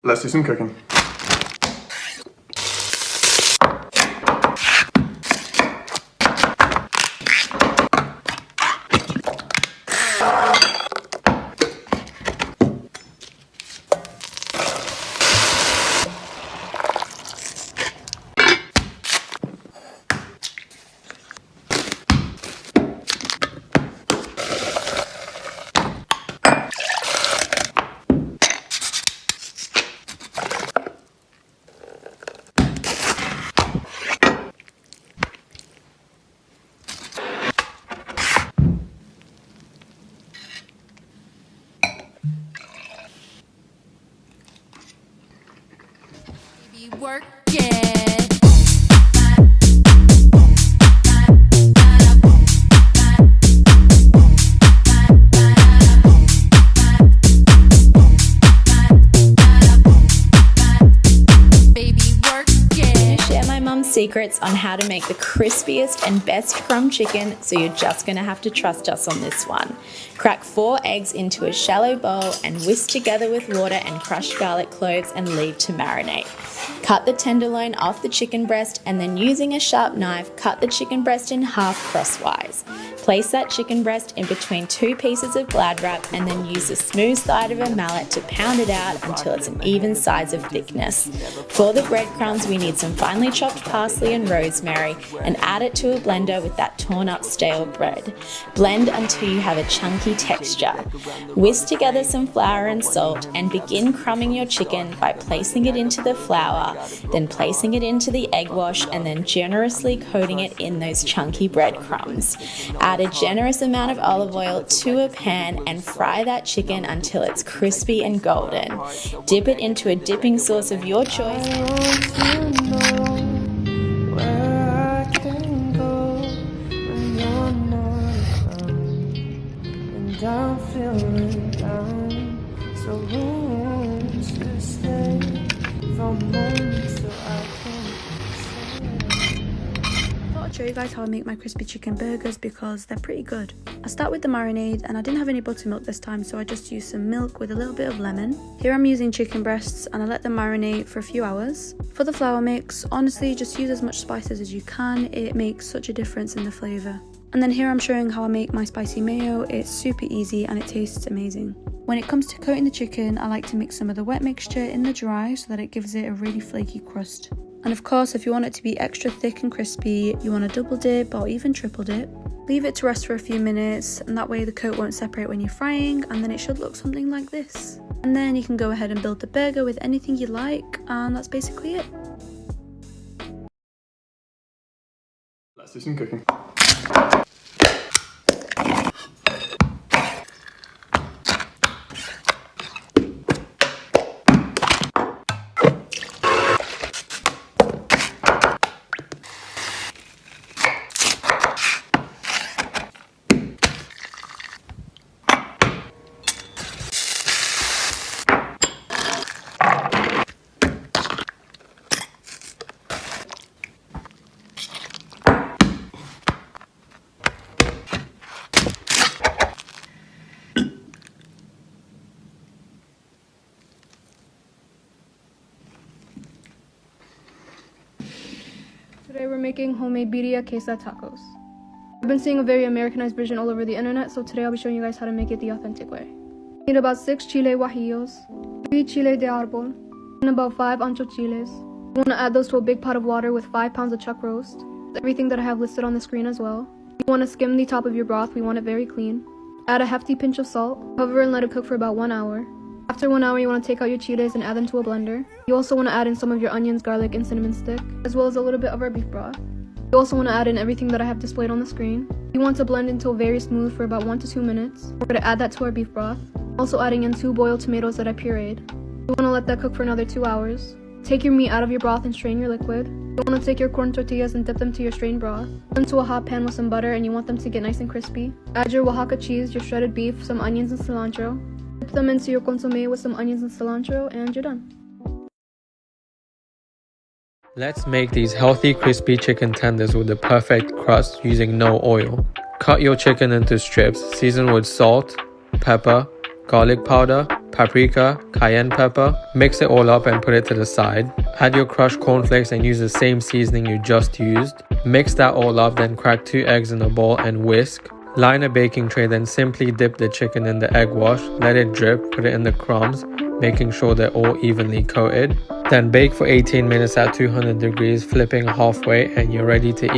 Let's do some cooking. Work it. Share my mum's secrets on how to make the crispiest and best crumb chicken, so you're just gonna have to trust us on this one. Crack 4 eggs into a shallow bowl and whisk together with water and crushed garlic cloves and leave to marinate. Cut the tenderloin off the chicken breast and then using a sharp knife, cut the chicken breast in half crosswise. Place that chicken breast in between 2 pieces of Glad wrap and then use the smooth side of a mallet to pound it out until it's an even size of thickness. For the breadcrumbs, we need some finely chopped parsley and rosemary and add it to a blender with that torn up stale bread. Blend until you have a chunky texture. Whisk together some flour and salt and begin crumbing your chicken by placing it into the flour, then placing it into the egg wash and then generously coating it in those chunky breadcrumbs. Add a generous amount of olive oil to a pan and fry that chicken until it's crispy and golden. Dip it into a dipping sauce of your choice. I'm feeling down, so won't you stay for a moment so I can say. I thought I'd show you guys how I make my crispy chicken burgers because they're pretty good. I start with the marinade and I didn't have any buttermilk this time, so I just used some milk with a little bit of lemon. Here I'm using chicken breasts and I let them marinate for a few hours. For the flour mix, honestly just use as much spices as you can, it makes such a difference in the flavour. And then here I'm showing how I make my spicy mayo. It's super easy and it tastes amazing. When it comes to coating the chicken, I like to mix some of the wet mixture in the dry so that it gives it a really flaky crust. And of course, if you want it to be extra thick and crispy, you want to double dip or even triple dip. Leave it to rest for a few minutes and that way the coat won't separate when you're frying, and then it should look something like this. And then you can go ahead and build the burger with anything you like, and that's basically it. Let's do some cooking. Today we're making homemade birria queso tacos. I've been seeing a very Americanized version all over the internet, so today I'll be showing you guys how to make it the authentic way. Need about 6 chile guajillos, 3 chile de árbol, and about 5 ancho chiles. You want to add those to a big pot of water with 5 pounds of chuck roast. Everything that I have listed on the screen as well. You want to skim the top of your broth, we want it very clean. Add a hefty pinch of salt, cover and let it cook for about 1 hour. After 1 hour, you want to take out your chiles and add them to a blender. You also want to add in some of your onions, garlic, and cinnamon stick, as well as a little bit of our beef broth. You also want to add in everything that I have displayed on the screen. You want to blend until very smooth for about 1 to 2 minutes. We're going to add that to our beef broth. Also adding in 2 boiled tomatoes that I pureed. You want to let that cook for another 2 hours. Take your meat out of your broth and strain your liquid. You want to take your corn tortillas and dip them to your strained broth. Into a hot pan with some butter and you want them to get nice and crispy. Add your Oaxaca cheese, your shredded beef, some onions and cilantro. Dip them into your consomme with some onions and cilantro and you're done. Let's make these healthy crispy chicken tenders with the perfect crust using no oil. Cut your chicken into strips, season with salt, pepper, garlic powder, paprika, cayenne pepper. Mix it all up and put it to the side. Add your crushed cornflakes and use the same seasoning you just used. Mix that all up, then crack 2 eggs in a bowl and whisk. Line a baking tray, then simply dip the chicken in the egg wash, let it drip, put it in the crumbs, making sure they're all evenly coated. Then bake for 18 minutes at 200 degrees, flipping halfway, and you're ready to eat.